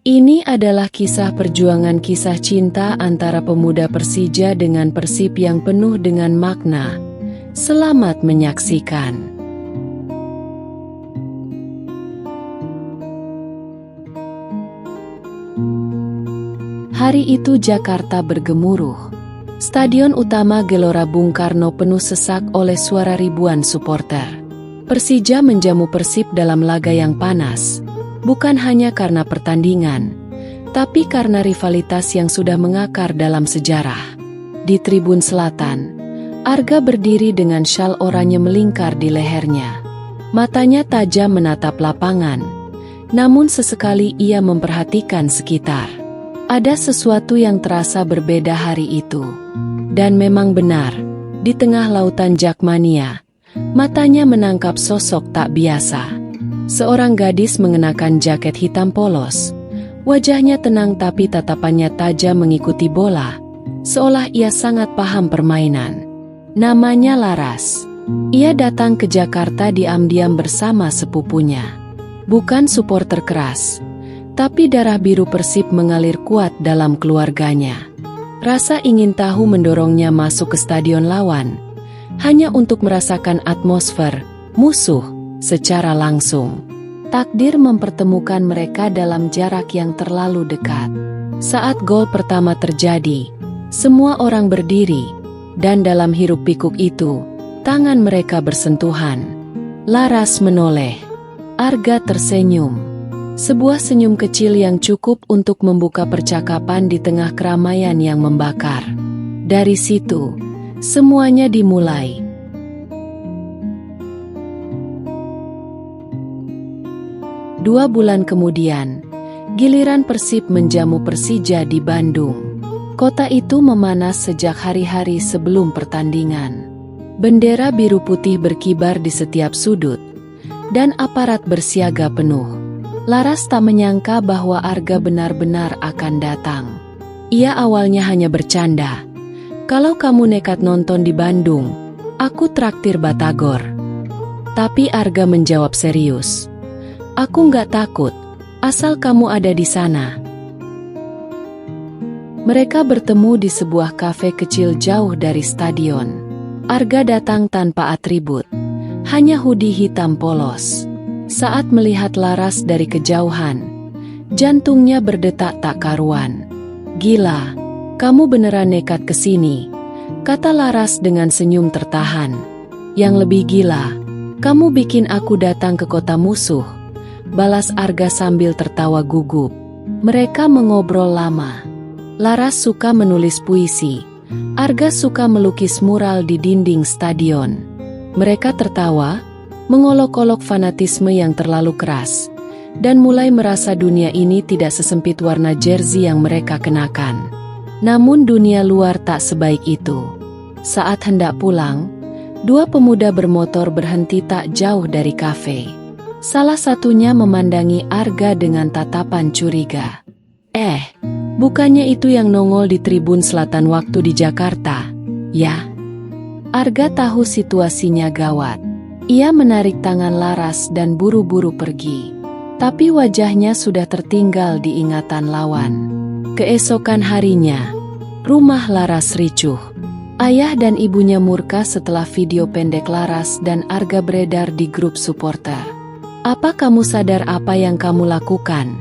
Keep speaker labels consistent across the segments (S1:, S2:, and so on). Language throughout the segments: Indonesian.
S1: Ini adalah kisah perjuangan kisah cinta antara pemuda Persija dengan Persib yang penuh dengan makna. Selamat menyaksikan. Hari itu Jakarta bergemuruh. Stadion utama Gelora Bung Karno penuh sesak oleh suara ribuan supporter. Persija menjamu Persib dalam laga yang panas. Bukan hanya karena pertandingan, tapi karena rivalitas yang sudah mengakar dalam sejarah. Di tribun selatan, Arga berdiri dengan syal oranye melingkar di lehernya. Matanya tajam menatap lapangan, namun sesekali ia memperhatikan sekitar. Ada sesuatu yang terasa berbeda hari itu. Dan memang benar, di tengah lautan Jakmania, matanya menangkap sosok tak biasa. Seorang gadis mengenakan jaket hitam polos. Wajahnya tenang tapi tatapannya tajam mengikuti bola, seolah ia sangat paham permainan. Namanya Laras. Ia datang ke Jakarta diam-diam bersama sepupunya. Bukan supporter keras, tapi darah biru Persib mengalir kuat dalam keluarganya. Rasa ingin tahu mendorongnya masuk ke stadion lawan, hanya untuk merasakan atmosfer musuh secara langsung. Takdir mempertemukan mereka dalam jarak yang terlalu dekat. Saat gol pertama terjadi, semua orang berdiri, dan dalam hiruk-pikuk itu, tangan mereka bersentuhan. Laras menoleh. Arga tersenyum. Sebuah senyum kecil yang cukup untuk membuka percakapan di tengah keramaian yang membakar. Dari situ, semuanya dimulai. 2 bulan kemudian, giliran Persib menjamu Persija di Bandung. Kota itu memanas sejak hari-hari sebelum pertandingan. Bendera biru putih berkibar di setiap sudut, dan aparat bersiaga penuh. Laras tak menyangka bahwa Arga benar-benar akan datang. Ia awalnya hanya bercanda. Kalau kamu nekat nonton di Bandung, aku traktir batagor. Tapi Arga menjawab serius. Aku nggak takut, asal kamu ada di sana. Mereka bertemu di sebuah kafe kecil jauh dari stadion. Arga datang tanpa atribut, hanya hoodie hitam polos. Saat melihat Laras dari kejauhan, jantungnya berdetak tak karuan. Gila, kamu beneran nekat kesini, kata Laras dengan senyum tertahan. Yang lebih gila, kamu bikin aku datang ke kota musuh, balas Arga sambil tertawa gugup. Mereka mengobrol lama. Laras suka menulis puisi, Arga suka melukis mural di dinding stadion. Mereka tertawa, mengolok-olok fanatisme yang terlalu keras, dan mulai merasa dunia ini tidak sesempit warna jersey yang mereka kenakan. Namun dunia luar tak sebaik itu. Saat hendak pulang, 2 pemuda bermotor berhenti tak jauh dari kafe. Salah satunya memandangi Arga dengan tatapan curiga. Bukannya itu yang nongol di tribun selatan waktu di Jakarta, ya? Arga tahu situasinya gawat. Ia menarik tangan Laras dan buru-buru pergi. Tapi wajahnya sudah tertinggal di ingatan lawan. Keesokan harinya, rumah Laras ricuh. Ayah dan ibunya murka setelah video pendek Laras dan Arga beredar di grup supporter. Apa kamu sadar apa yang kamu lakukan?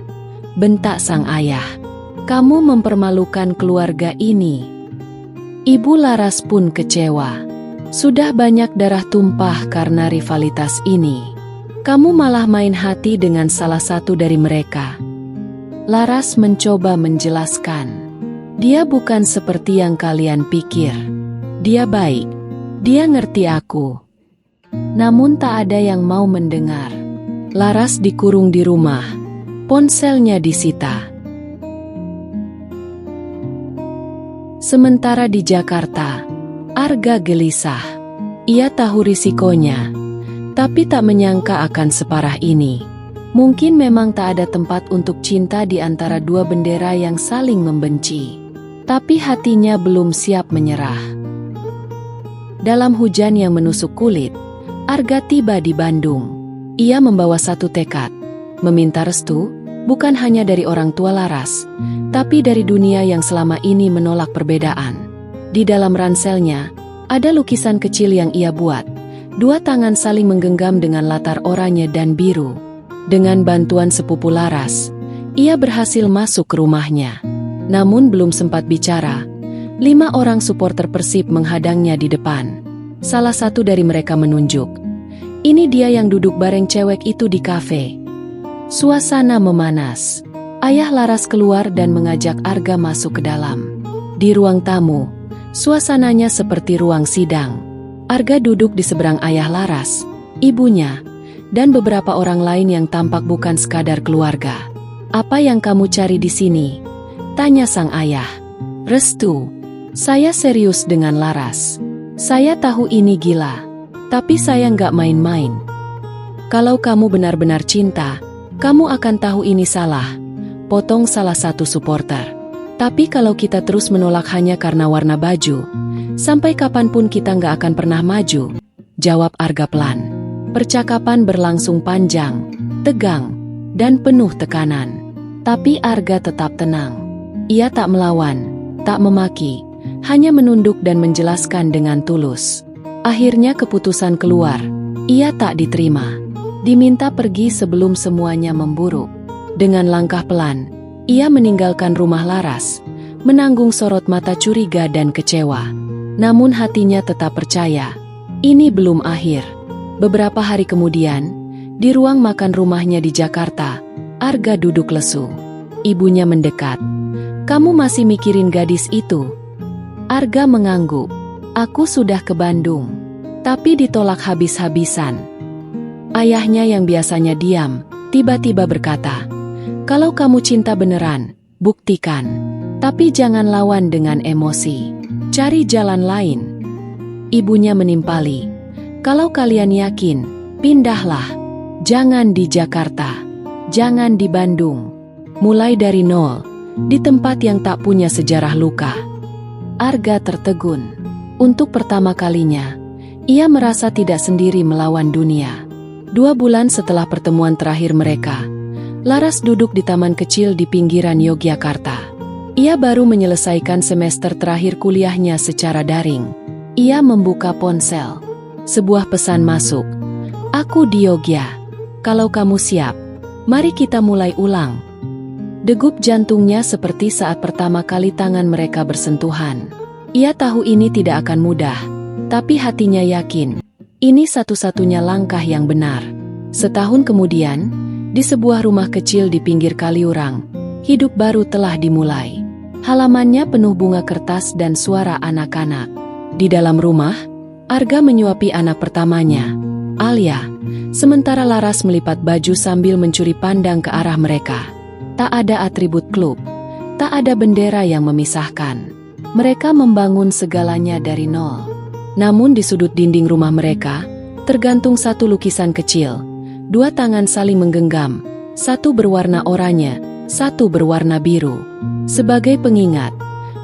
S1: Bentak sang ayah. Kamu mempermalukan keluarga ini. Ibu Laras pun kecewa. Sudah banyak darah tumpah karena rivalitas ini. Kamu malah main hati dengan salah satu dari mereka. Laras mencoba menjelaskan. Dia bukan seperti yang kalian pikir. Dia baik. Dia ngerti aku. Namun tak ada yang mau mendengar. Laras dikurung di rumah. Ponselnya disita. Sementara di Jakarta, Arga gelisah. Ia tahu risikonya, tapi tak menyangka akan separah ini. Mungkin memang tak ada tempat untuk cinta di antara 2 bendera yang saling membenci. Tapi hatinya belum siap menyerah. Dalam hujan yang menusuk kulit, Arga tiba di Bandung. Ia membawa satu tekad, meminta restu, Bukan hanya dari orang tua Laras, tapi dari dunia yang selama ini menolak perbedaan. Di dalam ranselnya, ada lukisan kecil yang ia buat. Dua tangan saling menggenggam dengan latar oranye dan biru. Dengan bantuan sepupu Laras, ia berhasil masuk ke rumahnya. Namun belum sempat bicara, 5 orang supporter Persib menghadangnya di depan. Salah satu dari mereka menunjuk. Ini dia yang duduk bareng cewek itu di kafe. Suasana memanas. Ayah Laras keluar dan mengajak Arga masuk ke dalam. Di ruang tamu, suasananya seperti ruang sidang. Arga duduk di seberang ayah Laras, ibunya, dan beberapa orang lain yang tampak bukan sekadar keluarga. "Apa yang kamu cari di sini?" tanya sang ayah. "Restu. Saya serius dengan Laras. Saya tahu ini gila, tapi saya nggak main-main. Kalau kamu benar-benar cinta, kamu akan tahu ini salah," potong salah satu supporter. "Tapi kalau kita terus menolak hanya karena warna baju, sampai kapanpun kita nggak akan pernah maju," jawab Arga pelan. Percakapan berlangsung panjang, tegang, dan penuh tekanan. Tapi Arga tetap tenang. Ia tak melawan, tak memaki, hanya menunduk dan menjelaskan dengan tulus. Akhirnya keputusan keluar. Ia tak diterima. Diminta pergi sebelum semuanya memburuk. Dengan langkah pelan, ia meninggalkan rumah Laras, menanggung sorot mata curiga dan kecewa. Namun hatinya tetap percaya, ini belum akhir. Beberapa hari kemudian, di ruang makan rumahnya di Jakarta, Arga duduk lesu. Ibunya mendekat. "Kamu masih mikirin gadis itu?" Arga mengangguk. "Aku sudah ke Bandung, tapi ditolak habis-habisan." Ayahnya yang biasanya diam, tiba-tiba berkata, "Kalau kamu cinta beneran, buktikan. Tapi jangan lawan dengan emosi. Cari jalan lain." Ibunya menimpali, "Kalau kalian yakin, pindahlah. Jangan di Jakarta. Jangan di Bandung. Mulai dari nol, di tempat yang tak punya sejarah luka." Arga tertegun. Untuk pertama kalinya, ia merasa tidak sendiri melawan dunia. 2 bulan setelah pertemuan terakhir mereka, Laras duduk di taman kecil di pinggiran Yogyakarta. Ia baru menyelesaikan semester terakhir kuliahnya secara daring. Ia membuka ponsel. Sebuah pesan masuk. "Aku di Yogya. Kalau kamu siap, mari kita mulai ulang." Degup jantungnya seperti saat pertama kali tangan mereka bersentuhan. Ia tahu ini tidak akan mudah, tapi hatinya yakin. Ini satu-satunya langkah yang benar. Setahun kemudian, di sebuah rumah kecil di pinggir Kaliurang, hidup baru telah dimulai. Halamannya penuh bunga kertas dan suara anak-anak. Di dalam rumah, Arga menyuapi anak pertamanya, Alia, sementara Laras melipat baju sambil mencuri pandang ke arah mereka. Tak ada atribut klub, tak ada bendera yang memisahkan. Mereka membangun segalanya dari nol. Namun di sudut dinding rumah mereka, tergantung satu lukisan kecil. 2 tangan saling menggenggam, satu berwarna oranye, satu berwarna biru. Sebagai pengingat,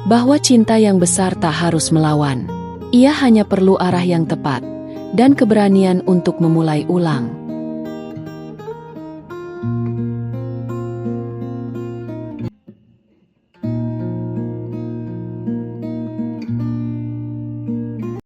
S1: bahwa cinta yang besar tak harus melawan. Ia hanya perlu arah yang tepat, dan keberanian untuk memulai ulang.